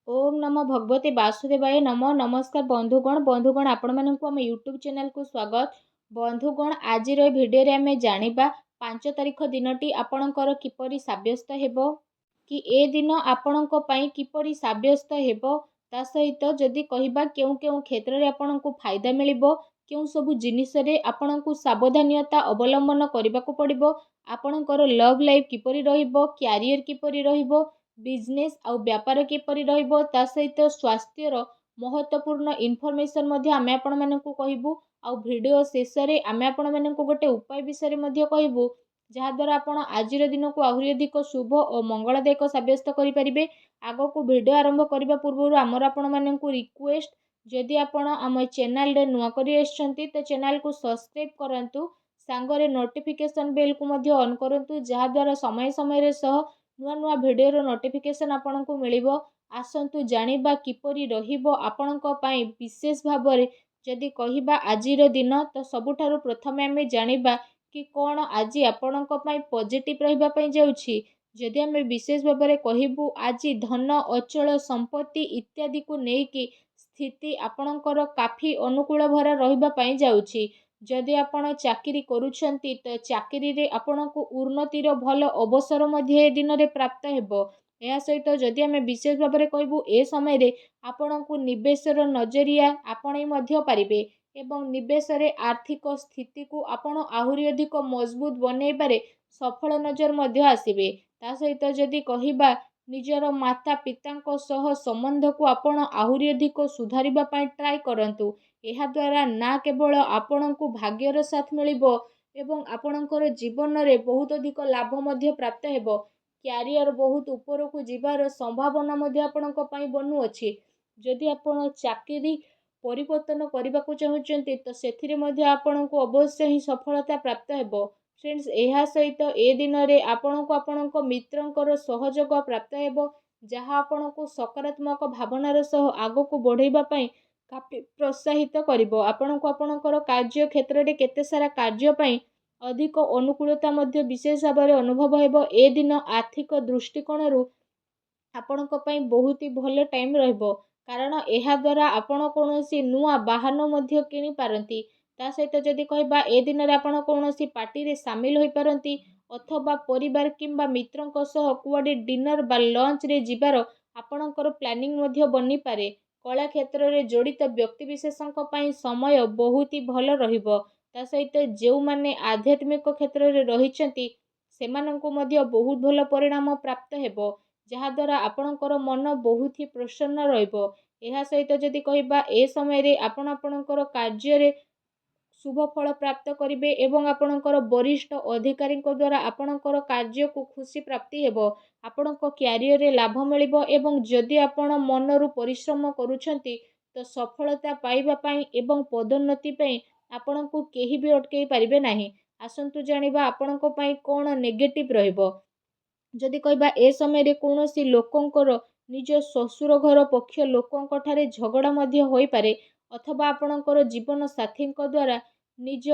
ओम नमो भगवते वासुदेवाय नमः। नमस्कार बंधुगण आपण मानक आम यूट्यूब चैनल को स्वागत। बंधुगण आज भिडियो रे आमे जानिबा 5 तारिख दिनटी आपणकर किपरि साब्यस्त हेबो कि ए दिन आपणक पई किपरि साब्यस्त हेबो। ता सहित जदि कहिबा केउ केउ क्षेत्र रे आपणको फायदा मिलिबो, केउ सब जिनिस रे आपणको सावधानियता अवलंबन करबा को पड़िबो, आपणकर लव लाइफ किपरि रहिबो, कैरियर किपरि रहिबो, बिजनेस आउ व्यापार किपरि रहिबो, ता सहित स्वास्थ्यर महत्वपूर्ण इनफॉरमेशन मध्ये आमे आपण मानकु कहिबु। आउ वीडियो शेष रे आमे आपण मानकु गोटे उपाय विषय मध्ये कहिबु जहा द्वारा आपण आजिर दिन को आहुरी अधिक शुभ और मंगलदायक साब्यस्त करि परिबे। आगो को वीडियो आरंभ करबा पूर्व आमर आपण मानकु रिक्वेस्ट, जदि आपण आम चैनल रे नुआ करि आछंती तो चैनल को सब्सक्राइब करंतु, सांगरे नोटिफिकेशन बेल को मध्ये ऑन करंतु, जहा द्वारा समय समय रे सह नुआ नुआ वीडियो रो नोटिफिकेशन आपनको मिलिबो। आसंतु जानिबा किपरि रहिबो आपणक पई विशेष भाबरे जदि कहिबा आजिर दिन तो सबुठारु प्रथमे आमे जानिबा कि कोन आजि आपणक पई पॉजिटिव रहिबा पई जाउछि। जदि आमे विशेष भाबरे कहिबु आजि धन अचल संपत्ति इत्यादि को नेकी स्थिति आपणकर काफी अनुकूल भरा रहिबा पई जाउछि। जदि आपण चाकरी करूछंती तो चाकरी रे आपणको उन्नतिर भल अवसर मध्ये ए दिन रे प्राप्त हेबो। या सहित जदि आमे विशेष भाबरे कहबू ए समय रे आपणको निवेशर नजरिया आपणे मध्ये पारिबे एवं निवेश रे आर्थिक स्थिति को आपण आहुरी अधिक मजबूत बनै पारे सफल नजर मध्ये आसीबे। ता सहित जदि कहिबा निजर माता पितांको सह संबंध को आपण आहुरी अधिक सुधारिबा पई ट्राई करंतु। एहा द्वारा ना केवल आपणको भाग्यर साथ मिलिबो एवं आपणकर जीवन रे बहुत अधिक लाभ मध्ये प्राप्त हेबो। कैरियर बहुत ऊपर को जीवार संभावना मध्ये आपणक पई बनु अछि। जदि आपण चाकरी परिवर्तन करबा को चाहुचंती तो सेथिरे मध्ये आपणको अवश्य ही सफलता प्राप्त हेबो। फ्रेंड्स एहा सहित ए दिन रे आपणको आपणक मित्रंकर सहयोग प्राप्त हेबो, जहा आपणको सकारात्मक भावनार सह आगो को बढ़ेबा पई काफी प्रोत्साहित करिबो। आपणको आपणकर कार्य क्षेत्र रे केते सारा कार्य पई अधिक अनुकूलता मध्ये विशेष भाबरे अनुभव हेबो। ए दिन आर्थिक दृष्टिकोण रु आपणक पई बहुत ही भल टाइम रहबो, कारण एहा द्वारा आपण कोनोसी नुआ वाहन मध्ये किनि पारंती। ता सहित जदि कहबा ए दिन रे आपण कोनोसी पार्टी रे शामिल होई पारंती अथवा परिवार किंबा मित्रंक सह कुआडे डिनर बा लंच रे जिबार आपणकर प्लानिंग मध्ये बनी पारे। कला क्षेत्र रे जड़ित व्यक्ति विशेषक पई समय बहुत ही भल रहिबो। ता सहित जेउ माने आध्यात्मिक क्षेत्र रे रहिचंती सेमानंको मध्ये बहुत भल परिणाम प्राप्त हेबो, जहा द्वारा आपणकर मन बहुत ही प्रसन्न रहइबो। एहा सहित जदि कहिबा ए समय रे आपण आपणकर कार्य रे शुभ फल प्राप्त करिवे एवं आपणकर वरिष्ठ अधिकारी द्वारा आपणकर कार्य को खुशी प्राप्ति हेबो। आपणक कैरियर रे लाभ मिलिबो एवं जदि आपण मनरु परिश्रम करूछंती तो सफलता पाइबा पई एवं पदोन्नति पई आपणको केही भी अटकेई पारिबे नाही। आसंतु जानिबा आपणक पई कोन नेगेटिव रहइबो। जदि कहिबा ए समय रे कोनोसी लोकंकर निज ससुर घर पक्ष लोकंक ठारे झगड़ा मध्ये होई पारे अथवा आपणकर जीवन साथींक द्वारा निज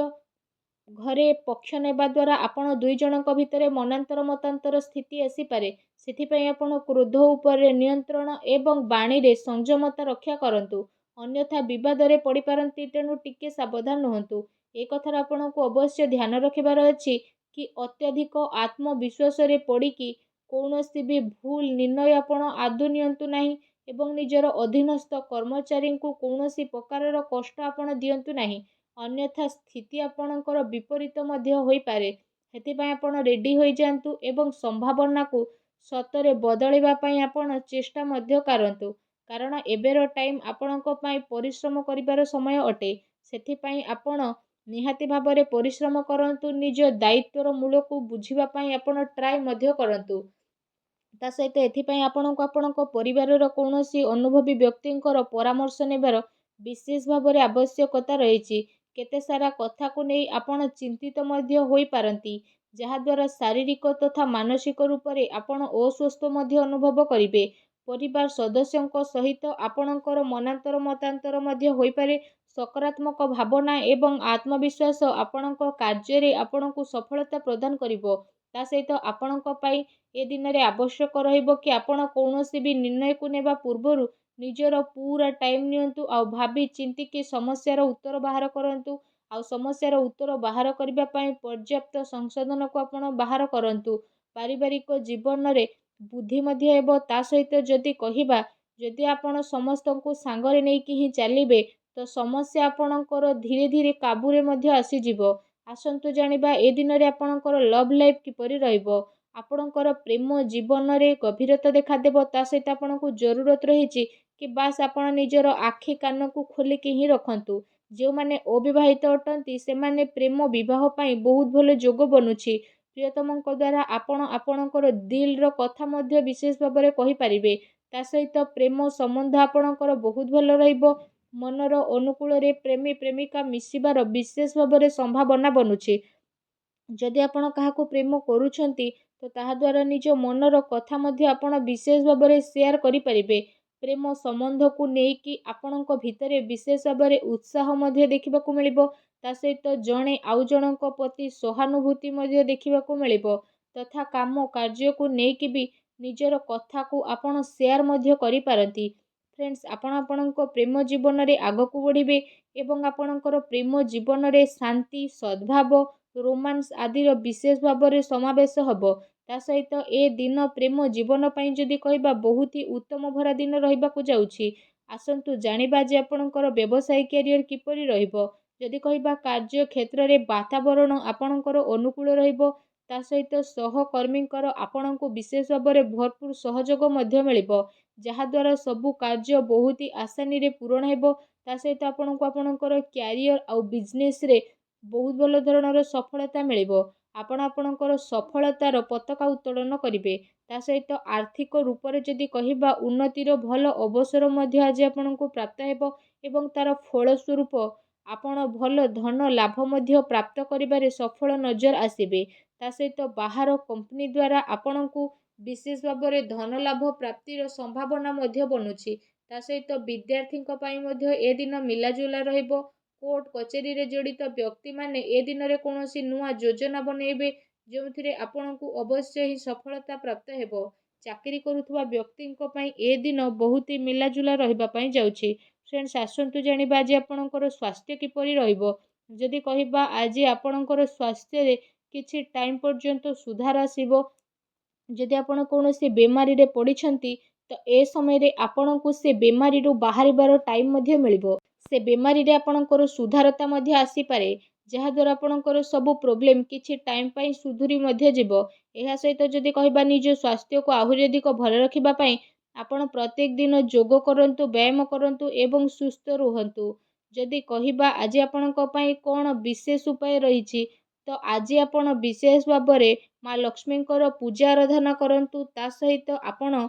घरे पक्ष नेबा द्वारा आपण दुई जनक भितरे मनांतर मतांतर स्थिति आसी पारे। सेथि पई आपण क्रोध उपरे नियंत्रण एवं बाणी रे संयमता रक्षा करंतु, अन्यथा विवाद रे पड़ी पारंती, तेणु टिके सावधान रहंतु। ए कथार आपनको अवश्य ध्यान रखिबार अछि कि अत्यधिक आत्मविश्वास रे पड़ी कि कौनसी भी भूल निर्णय आपण आदु नियंतु नाही एवं निजर अधीनस्थ कर्मचारी को कौनसी प्रकारर कष्ट आपण दियंतु नाही, अन्यथा स्थिति आपणकर विपरीत मध्य होई पारे। हेतिपई आपण रेडी होई जांतु एवं संभावना को सतरे बदलैबा पई आपण चेष्टा मध्य करंतु, कारण एबेर टाइम आपणक पई परिश्रम करिबार समय अटे। सेथिपई आपण निहाती भाबरे परिश्रम करंतु, निज दायित्वर मूल को बुझिबा पई आपण ट्राई मध्य करंतु। ता सहित एथिपई आपणको आपणक परिवारर कौनसी अनुभवी व्यक्तिंकर परामर्श नेबार विशेष भाबरे आवश्यकता रहिछि। केते सारा कथा को नै आपण चिंतित मध्य होई पारंती, जहा द्वारा शारीरिक तथा मानसिक रूप रे आपण अस्वस्थ मध्य अनुभव करिवे। परिवार सदस्यंक सहित आपणकर मनांतर मतांतर मध्य होई पारे। सकारात्मक भावना एवं आत्मविश्वास आपणक कार्य रे आपणको सफलता प्रदान करिवो। ତା ସହିତ ଆପଣଙ୍କ ପାଇଁ ଏ ଦିନରେ ଆବଶ୍ୟକ ରହିବ କି ଆପଣ କୌଣସି ବି ନିର୍ଣ୍ଣୟକୁ ନେବା ପୂର୍ବରୁ ନିଜର ପୁରା ଟାଇମ୍ ନିଅନ୍ତୁ ଆଉ ଭାବି ଚିନ୍ତିକି ସମସ୍ୟାର ଉତ୍ତର ବାହାର କରନ୍ତୁ। ଆଉ ସମସ୍ୟାର ଉତ୍ତର ବାହାର କରିବା ପାଇଁ ପର୍ଯ୍ୟାପ୍ତ ସଂଶୋଧନକୁ ଆପଣ ବାହାର କରନ୍ତୁ। ପାରିବାରିକ ଜୀବନରେ ବୁଦ୍ଧି ମଧ୍ୟ ହେବ। ତା ସହିତ ଯଦି କହିବା, ଯଦି ଆପଣ ସମସ୍ତଙ୍କୁ ସାଙ୍ଗରେ ନେଇକି ହିଁ ଚାଲିବେ ତ ସମସ୍ୟା ଆପଣଙ୍କର ଧୀରେ ଧୀରେ କାବୁରେ ମଧ୍ୟ ଆସିଯିବ। ଆସନ୍ତୁ ଜାଣିବା ଏ ଦିନରେ ଆପଣଙ୍କର ଲଭ୍ ଲାଇଫ୍ କିପରି ରହିବ। ଆପଣଙ୍କର ପ୍ରେମ ଜୀବନରେ ଗଭୀରତା ଦେଖାଦେବ। ତା ସହିତ ଆପଣଙ୍କୁ ଜରୁରତ ରହିଛି କି ବାସ୍ ଆପଣ ନିଜର ଆଖି କାନକୁ ଖୋଲିକି ହିଁ ରଖନ୍ତୁ। ଯେଉଁମାନେ ଅବିବାହିତ ଅଟନ୍ତି ସେମାନେ ପ୍ରେମ ବିବାହ ପାଇଁ ବହୁତ ଭଲ ଯୋଗ ବନୁଛି। ପ୍ରିୟତମଙ୍କ ଦ୍ୱାରା ଆପଣ ଆପଣଙ୍କର ଦିଲ୍ର କଥା ମଧ୍ୟ ବିଶେଷ ଭାବରେ କହିପାରିବେ। ତା ସହିତ ପ୍ରେମ ସମ୍ବନ୍ଧ ଆପଣଙ୍କର ବହୁତ ଭଲ ରହିବ। ମନର ଅନୁକୂଳରେ ପ୍ରେମୀ ପ୍ରେମିକା ମିଶିବାର ବିଶେଷ ଭାବରେ ସମ୍ଭାବନା ବନୁଛି। ଯଦି ଆପଣ କାହାକୁ ପ୍ରେମ କରୁଛନ୍ତି ତ ତାହା ଦ୍ୱାରା ନିଜ ମନର କଥା ମଧ୍ୟ ଆପଣ ବିଶେଷ ଭାବରେ ସେୟାର କରିପାରିବେ। ପ୍ରେମ ସମ୍ବନ୍ଧକୁ ନେଇକି ଆପଣଙ୍କ ଭିତରେ ବିଶେଷ ଭାବରେ ଉତ୍ସାହ ମଧ୍ୟ ଦେଖିବାକୁ ମିଳିବ। ତା ସହିତ ଜଣେ ଆଉ ଜଣଙ୍କ ପ୍ରତି ସହାନୁଭୂତି ମଧ୍ୟ ଦେଖିବାକୁ ମିଳିବ ତଥା କାମ କାର୍ଯ୍ୟକୁ ନେଇକି ବି ନିଜର କଥାକୁ ଆପଣ ସେୟାର ମଧ୍ୟ କରିପାରନ୍ତି। ଫ୍ରେଣ୍ଡସ୍, ଆପଣ ଆପଣଙ୍କ ପ୍ରେମ ଜୀବନରେ ଆଗକୁ ବଢ଼ିବେ ଏବଂ ଆପଣଙ୍କର ପ୍ରେମ ଜୀବନରେ ଶାନ୍ତି, ସଦ୍ଭାବ, ରୋମାନ୍ସ ଆଦିର ବିଶେଷ ଭାବରେ ସମାବେଶ ହେବ। ତା ସହିତ ଏ ଦିନ ପ୍ରେମ ଜୀବନ ପାଇଁ ଯଦି କହିବା ବହୁତ ହି ଉତ୍ତମ ଭରା ଦିନ ରହିବାକୁ ଯାଉଛି। ଆସନ୍ତୁ ଜାଣିବା ଯେ ଆପଣଙ୍କର ବ୍ୟବସାୟିକ କ୍ୟାରିୟର କିପରି ରହିବ। ଯଦି କହିବା କାର୍ଯ୍ୟ କ୍ଷେତ୍ରରେ ବାତାବରଣ ଆପଣଙ୍କର ଅନୁକୂଳ ରହିବ। ତା ସହିତ ସହକର୍ମୀଙ୍କର ଆପଣଙ୍କୁ ବିଶେଷ ଭାବରେ ଭରପୁର ସହଯୋଗ ମଧ୍ୟ ମିଳିବ, ଯାହାଦ୍ୱାରା ସବୁ କାର୍ଯ୍ୟ ବହୁତ ହି ଆସାନୀରେ ପୂରଣ ହେବ। ତା ସହିତ ଆପଣଙ୍କୁ ଆପଣଙ୍କର କ୍ୟାରିୟର ଆଉ ବିଜନେସରେ ବହୁତ ଭଲ ଧରଣର ସଫଳତା ମିଳିବ। ଆପଣ ଆପଣଙ୍କର ସଫଳତାର ପତାକା ଉତ୍ତୋଳନ କରିବେ। ତା ସହିତ ଆର୍ଥିକ ରୂପରେ ଯଦି କହିବା ଉନ୍ନତିର ଭଲ ଅବସର ମଧ୍ୟ ଆଜି ଆପଣଙ୍କୁ ପ୍ରାପ୍ତ ହେବ ଏବଂ ତାର ଫଳସ୍ୱରୂପ ଆପଣ ଭଲ ଧନ ଲାଭ ମଧ୍ୟ ପ୍ରାପ୍ତ କରିବାରେ ସଫଳ ନଜର ଆସିବେ। ତା ସହିତ ବାହାର କମ୍ପାନୀ ଦ୍ୱାରା ଆପଣଙ୍କୁ ବିଶେଷ ଭାବରେ ଧନ ଲାଭ ପ୍ରାପ୍ତିର ସମ୍ଭାବନା ମଧ୍ୟ ବନୁଛି। ତା ସହିତ ବିଦ୍ୟାର୍ଥୀଙ୍କ ପାଇଁ ମଧ୍ୟ ଏ ଦିନ ମିଲାଜୁଲା ରହିବ। କୋର୍ଟ କଚେରୀରେ ଜଡ଼ିତ ବ୍ୟକ୍ତିମାନେ ଏ ଦିନରେ କୌଣସି ନୂଆ ଯୋଜନା ବନେଇବେ ଯେଉଁଥିରେ ଆପଣଙ୍କୁ ଅବଶ୍ୟ ହିଁ ସଫଳତା ପ୍ରାପ୍ତ ହେବ। ଚାକିରି କରୁଥିବା ବ୍ୟକ୍ତିଙ୍କ ପାଇଁ ଏ ଦିନ ବହୁତ ହି ମିଲାଜୁଲା ରହିବା ପାଇଁ ଯାଉଛି। ଫ୍ରେଣ୍ଡସ୍, ଆସନ୍ତୁ ଜାଣିବା ଆଜି ଆପଣଙ୍କର ସ୍ୱାସ୍ଥ୍ୟ କିପରି ରହିବ। ଯଦି କହିବା ଆଜି ଆପଣଙ୍କର ସ୍ୱାସ୍ଥ୍ୟରେ କିଛି ଟାଇମ୍ ପର୍ଯ୍ୟନ୍ତ ସୁଧାର ଆସିବ। ଯଦି ଆପଣ କୌଣସି ବେମାରୀରେ ପଡ଼ିଛନ୍ତି ତ ଏ ସମୟରେ ଆପଣଙ୍କୁ ସେ ବେମାରୀରୁ ବାହାରିବାର ଟାଇମ୍ ମଧ୍ୟ ମିଳିବ। ସେ ବେମାରୀରେ ଆପଣଙ୍କର ସୁଧାରତା ମଧ୍ୟ ଆସିପାରେ, ଯାହାଦ୍ୱାରା ଆପଣଙ୍କର ସବୁ ପ୍ରୋବ୍ଲେମ୍ କିଛି ଟାଇମ୍ ପାଇଁ ସୁଧୁରି ମଧ୍ୟ ଯିବ। ଏହା ସହିତ ଯଦି କହିବା ନିଜ ସ୍ୱାସ୍ଥ୍ୟକୁ ଆହୁରି ଅଧିକ ଭଲ ରଖିବା ପାଇଁ ଆପଣ ପ୍ରତ୍ୟେକ ଦିନ ଯୋଗ କରନ୍ତୁ, ବ୍ୟାୟାମ କରନ୍ତୁ ଏବଂ ସୁସ୍ଥ ରୁହନ୍ତୁ। ଯଦି କହିବା ଆଜି ଆପଣଙ୍କ ପାଇଁ କ'ଣ ବିଶେଷ ଉପାୟ ରହିଛି ତ ଆଜି ଆପଣ ବିଶେଷ ଭାବରେ ମା ଲକ୍ଷ୍ମୀଙ୍କର ପୂଜା ଆରାଧନା କରନ୍ତୁ। ତା ସହିତ ଆପଣ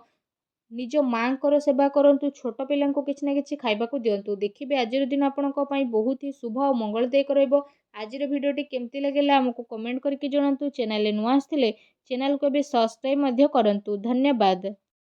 ନିଜ ମାଙ୍କର ସେବା କରନ୍ତୁ। ଛୋଟ ପିଲାଙ୍କୁ କିଛି ନା କିଛି ଖାଇବାକୁ ଦିଅନ୍ତୁ। ଦେଖିବେ ଆଜିର ଦିନ ଆପଣଙ୍କ ପାଇଁ ବହୁତ ହି ଶୁଭ ଆଉ ମଙ୍ଗଳଦାୟକ ରହିବ। ଆଜିର ଭିଡ଼ିଓଟି କେମିତି ଲାଗିଲା ଆମକୁ କମେଣ୍ଟ କରିକି ଜଣାନ୍ତୁ। ଚ୍ୟାନେଲରେ ନୂଆ ଆସିଥିଲେ ଚ୍ୟାନେଲକୁ ଏବେ ସବସ୍କ୍ରାଇବ୍ ମଧ୍ୟ କରନ୍ତୁ। ଧନ୍ୟବାଦ।